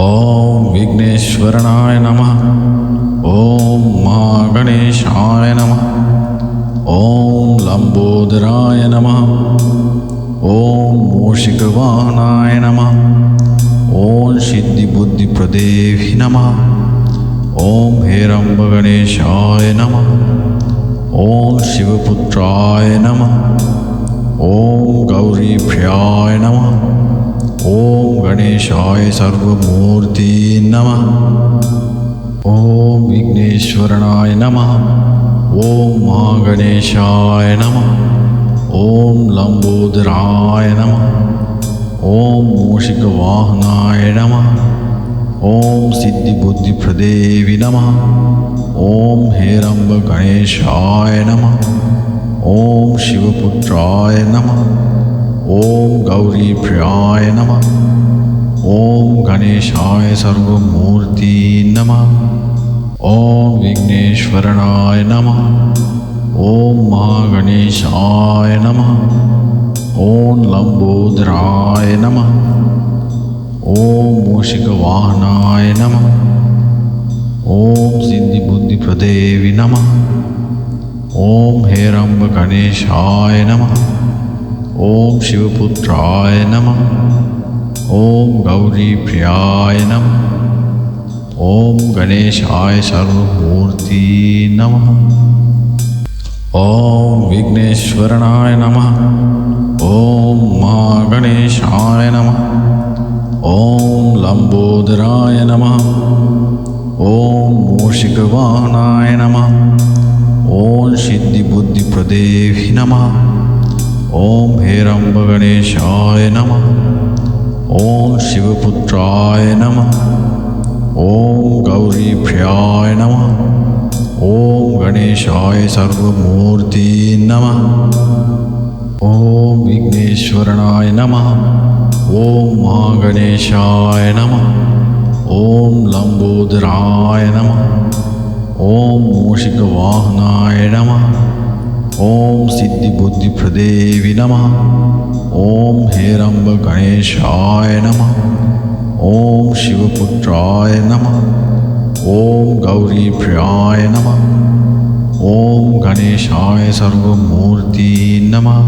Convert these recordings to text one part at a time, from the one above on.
ओम विघ्नेश्वरनाय नमः। ओम महागणेशाय नमः। ओम लंबोदराय नमः। ओम मूषिकवाहनाय नमः। ओम सिद्धिबुद्धिप्रदेहि नमः। ओम हेरम्बगणेशाय नमः। ओम शिवपुत्राय नमः। ओम गौरीप्रियाय नमः। ओम गणेशाय सर्वमूर्ति नमः। ओम विघ्नेश्वरनाय नमः। ओम महागणेशाय नमः। ओम लंबोदराय नमः। ओम मूषिकवाहनाय नमः। ओम सिद्धिबुद्धिप्रदेहि नमः। ओम हेरम्बगणेशाय नमः। ओम शिवपुत्राय नमः। ओम गौरीप्रियाय नमः। ओम गणेशाय सर्वमूर्ति नमः। ओम विघ्नेश्वरनाय नमः। ओम महागणेशाय नमः। ओम लंबोदराय नमः। ओम मूषिकवाहनाय नमः। ओम सिद्धिबुद्धिप्रदेहि नमः। ओम हेरम्बगणेशाय नमः। ओम शिवपुत्राय नमः। ओम गौरीप्रियाय नमः। ओम गणेशाय सर्वमूर्ति नमः। ओम विघ्नेश्वरनाय नमः। ओम महागणेशाय नमः। ओम लंबोदराय नमः। ओम मूषिकवाहनाय नमः। ओम सिद्धिबुद्धिप्रदेहि नमः। ओम हेरम्बगणेशाय नमः। ओम शिवपुत्राय नमः। ओम गौरीप्रियाय नमः। ओम गणेशाय सर्वमूर्ति नमः। ओम विघ्नेश्वरनाय नमः। ओम महागणेशाय नमः। ओम लंबोदराय नमः। ओम मूषिकवाहनाय नमः। ओम सिद्धिबुद्धिप्रदेहि नमः। ओम हेरम्बगणेशाय नमः। ओम शिवपुत्राय नमः। ओम गौरीप्रियाय नमः। ओम गणेशाय सर्वमूर्ति नमः।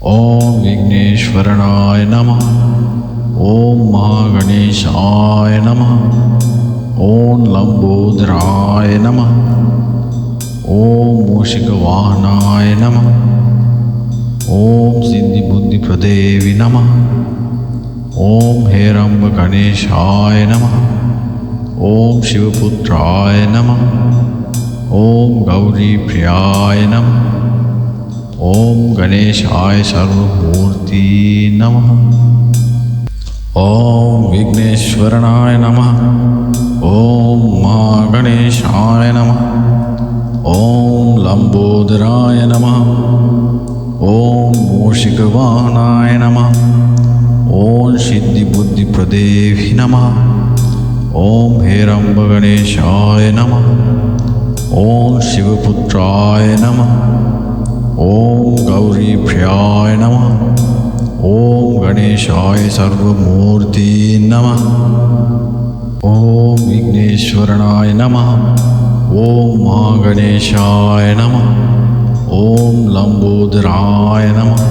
ओम विघ्नेश्वरनाय नमः। ओम महागणेशाय नमः। ओम लंबोदराय नमः। ओम मूषिकवाहनाय नमः। ओम सिद्धिबुद्धिप्रदेहि नमः। ओम हेरम्बगणेशाय नमः। ओम शिवपुत्राय नमः। ओम गौरीप्रियाय नमः। ओम गणेशाय सर्वमूर्ति नमः। ओम विघ्नेश्वरनाय नमः। ओम महागणेशाय नमः। ओम लंबोदराय नमः। ओम मूषिकवाहनाय नमः। ओम सिद्धिबुद्धिप्रदेहि नमः। ओम हेरम्बगणेशाय नमः। ओम शिवपुत्राय नमः। ओम गौरीप्रियाय नमः। ओम गणेशाय सर्वमूर्ति नमः। ओम विघ्नेश्वरनाय नमः। ओम महागणेशाय नमः। ओम लंबोदराय नमः।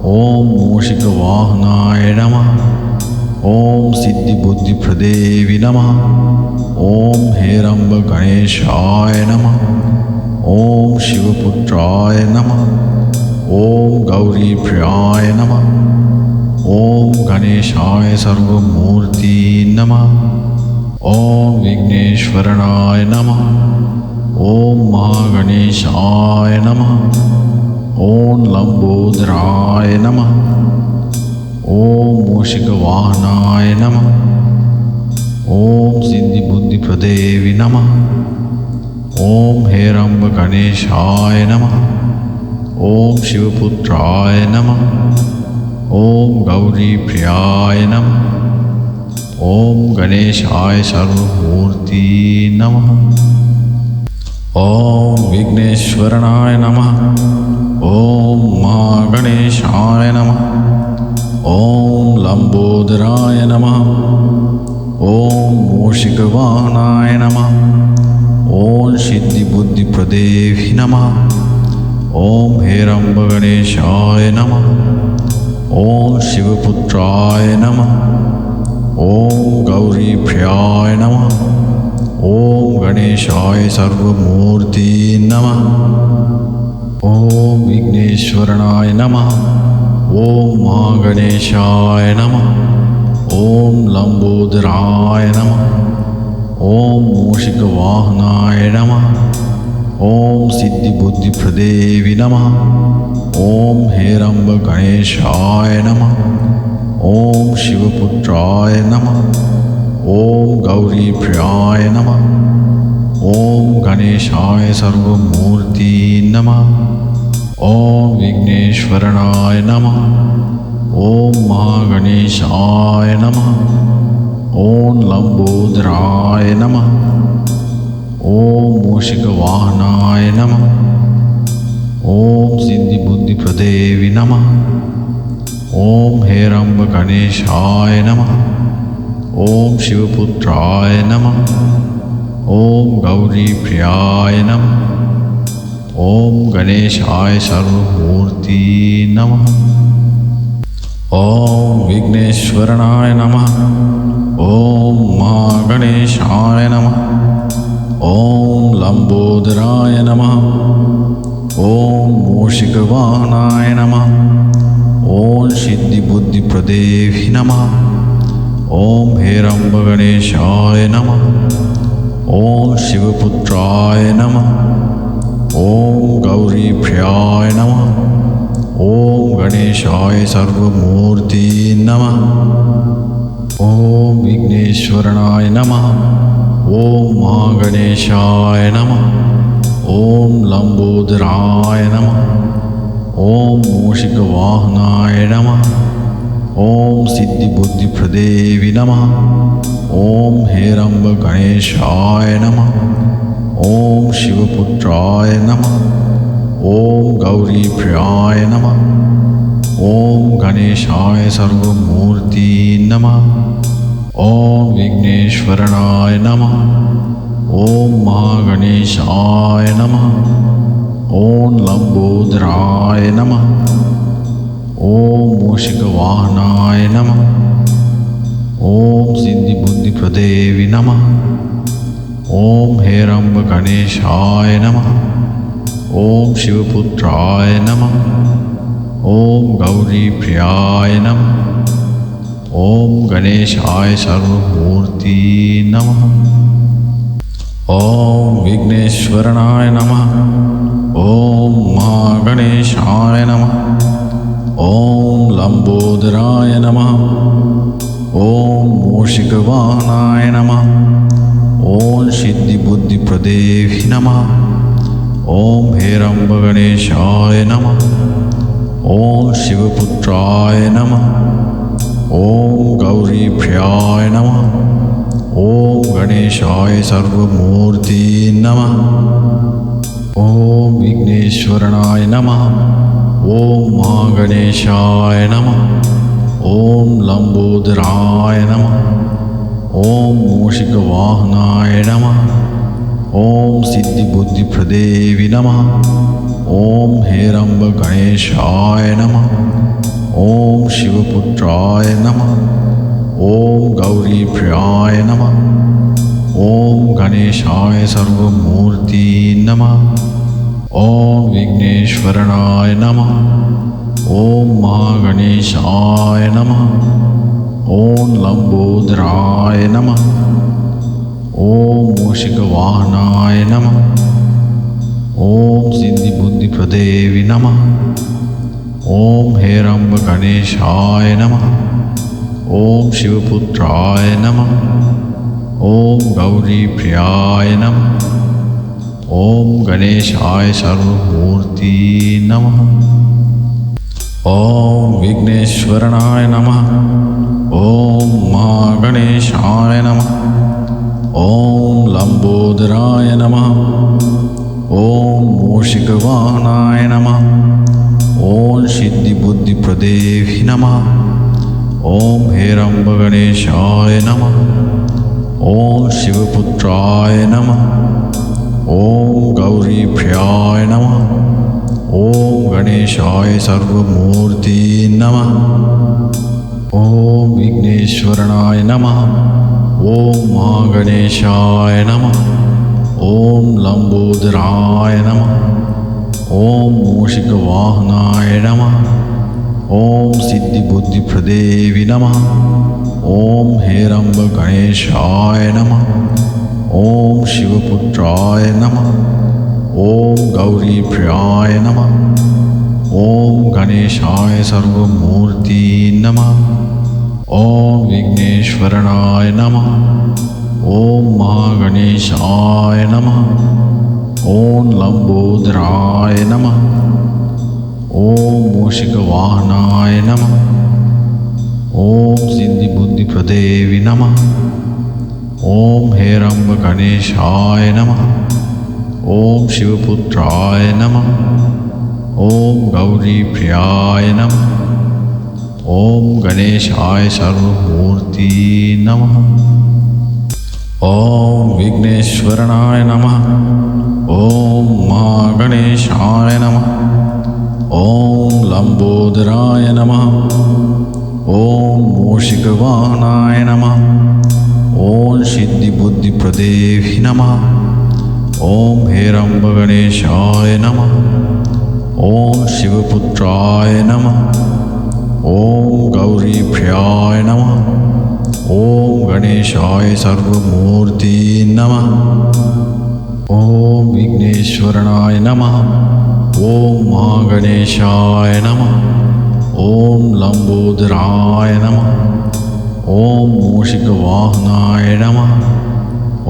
ओम मूषिकवाहनाय नमः। ओम सिद्धिबुद्धिप्रदेहि नमः। ओम हेरम्बगणेशाय नमः। ओम शिवपुत्राय नमः। ओम गौरीप्रियाय नमः। ओम गणेशाय सर्वमूर्ति नमः। ओम विघ्नेश्वरनाय नमः। ओम महागणेशाय नमः। ओम लंबोदराय नमः। ओम मूषिकवाहनाय नमः। ओम सिद्धिबुद्धिप्रदेहि नमः। ओम हेरम्बगणेशाय नमः। ओम शिवपुत्राय नमः। ओम गौरीप्रियाय नमः। ओम गणेशाय सर्वमूर्ति नमः। ओम विघ्नेश्वरनाय नमः। ओम महागणेशाय नमः। ओम लंबोदराय नमः। ॐ मूषिकवाहनाय नमः। ॐ सिद्धिबुद्धिप्रदेहि नमः। ॐ हेरम्बगणेशाय नमः। ॐ शिवपुत्राय नमः। ॐ गौरीप्रियाय नमः। ॐ गणेशाय सर्वमूर्ति नमः। ॐ विघ्नेश्वरनाय नमः। ॐ महागणेशाय नमः। ॐ लंबोदराय नमः। ॐ मूषिकवाहनाय नमः। ॐ सिद्धिबुद्धिप्रदेहि नमः। ॐ हेरम्बगणेशाय नमः। ॐ शिवपुत्राय नमः। ॐ गौरीप्रियाय नमः। ॐ गणेशाय सर्वमूर्ति नमः। ॐ विघ्नेश्वरनाय नमः। ॐ महागणेशाय नमः। ॐ लंबोदराय नमः। ॐ मूषिकवाहनाय नमः। ॐ सिद्धिबुद्धिप्रदेहि नमः। ॐ हेरम्बगणेशाय नमः। ॐ शिवपुत्राय नमः। ॐ गौरीप्रियाय नमः। ॐ गणेशाय सर्वमूर्ति नमः। ॐ विघ्नेश्वरनाय नमः। ॐ महागणेशाय नमः। ॐ लंबोदराय नमः। ॐ मूषिकवाहनाय नमः। ॐ सिद्धिबुद्धिप्रदेहि नमः। ॐ हेरम्बगणेशाय नमः। ॐ शिवपुत्राय नमः। ॐ गौरीप्रियाय नमः। ॐ गणेशाय सर्वमूर्ति नमः। ॐ विघ्नेश्वरनाय नमः। ॐ महागणेशाय नमः। ॐ लंबोदराय नमः। ॐ मूषिकवाहनाय नमः। ॐ सिद्धिबुद्धिप्रदेहि नमः। ॐ हेरम्बगणेशाय नमः। ॐ शिवपुत्राय नमः। ॐ गौरीप्रियाय नमः। ॐ गणेशाय सर्वमूर्ति नमः। ॐ विघ्नेश्वरनाय नमः। ॐ महागणेशाय नमः। ॐ लंबोदराय नमः। ॐ मूषिकवाहनाय नमः। ॐ सिद्धिबुद्धिप्रदेहि नमः। ॐ हेरम्बगणेशाय नमः। ॐ शिवपुत्राय नमः। ॐ गौरीप्रियाय नमः। ॐ गणेशाय सर्वमूर्ति नमः। ॐ विघ्नेश्वरनाय नमः। ॐ महागणेशाय नमः। ॐ लंबोदराय नमः। ॐ मूषिकवाहनाय नमः। ॐ सिद्धिबुद्धिप्रदेहि नमः। ॐ हेरम्बगणेशाय नमः। ॐ शिवपुत्राय नमः। ॐ गौरीप्रियाय नमः। ॐ गणेशाय सर्वमूर्ति नमः। ॐ विघ्नेश्वरनाय नमः। ॐ महागणेशाय नमः। ॐ लंबोदराय नमः। ॐ मूषिकवाहनाय नमः। ॐ सिद्धिबुद्धिप्रदेहि नमः। ॐ हेरम्बगणेशाय नमः। ॐ शिवपुत्राय नमः। ॐ गौरीप्रियाय नमः। ॐ गणेशाय सर्वमूर्ति नमः। ॐ विघ्नेश्वरनाय नमः। ॐ महागणेशाय नमः। ॐ लंबोदराय नमः। ॐ मूषिकवाहनाय नमः। ॐ सिद्धिबुद्धिप्रदेहि नमः। ॐ हेरम्बगणेशाय नमः। ॐ शिवपुत्राय नमः। ॐ गौरीप्रियाय नमः। ॐ गणेशाय सर्वमूर्ति नमः। ॐ विघ्नेश्वरनाय नमः। ॐ महागणेशाय नमः। ॐ लंबोदराय नमः। ॐ मूषिकवाहनाय नमः। ॐ सिद्धिबुद्धिप्रदेहि नमः। ॐ हेरम्बगणेशाय नमः। ॐ शिवपुत्राय नमः। ॐ गौरीप्रियाय नमः। ॐ गणेशाय सर्वमूर्ति नमः। ॐ विघ्नेश्वरनाय नमः। ॐ महागणेशाय नमः। ॐ लंबोदराय नमः। ॐ मूषिकवाहनाय नमः। ॐ सिद्धिबुद्धिप्रदेवी नमः। ॐ हेरम्बगणेशाय नमः। ॐ शिवपुत्राय नमः। ॐ गौरीप्रियाय नमः। ॐ गणेशाय सर्वमूर्ति नमः। ॐ विघ्नेश्वरनाय नमः। ॐ महागणेशाय नमः। ॐ लंबोदराय नमः। ॐ मूषिकवाहनाय नमः। ॐ सिद्धिबुद्धिप्रदेवी नमः। ॐ हेरम्बगणेशाय नमः। ॐ शिवपुत्राय नमः। ॐ गौरीप्रियाय नमः। ॐ गणेशाय सर्वमूर्ति नमः। ॐ विघ्नेश्वरनाय नमः। ॐ महागणेशाय नमः। ॐ लंबोदराय नमः। ॐ मूषिकवाहनाय नमः। ॐ सिद्धिबुद्धिप्रदेवी नमः। ॐ हेरम्बगणेशाय नमः। ॐ शिवपुत्राय नमः। ॐ गौरीप्रियाय नमः। ॐ गणेशाय सर्वमूर्ति नमः। ॐ विघ्नेश्वरनाय नमः। ॐ महागणेशाय नमः। ॐ लंबोदराय नमः। ॐ मूषिकवाहनाय नमः।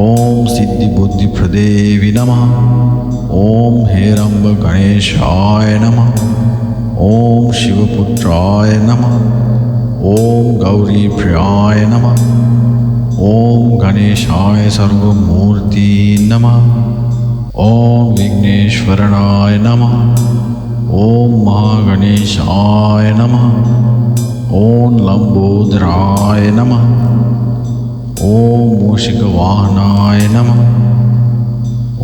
ॐ सिद्धिबुद्धिप्रदेवी नमः। ॐ हेरम्बगणेशाय नमः। ॐ शिवपुत्राय नमः। ॐ गौरीप्रियाय नमः। ॐ गणेशाय सर्वमूर्ति नमः। ॐ विघ्नेश्वरनाय नमः। ॐ महागणेशाय नमः। ॐ लंबोदराय नमः। ॐ मूषिकवाहनाय नमः।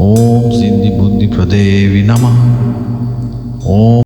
ॐ सिद्धिबुद्धिप्रदेवी नमः। ॐ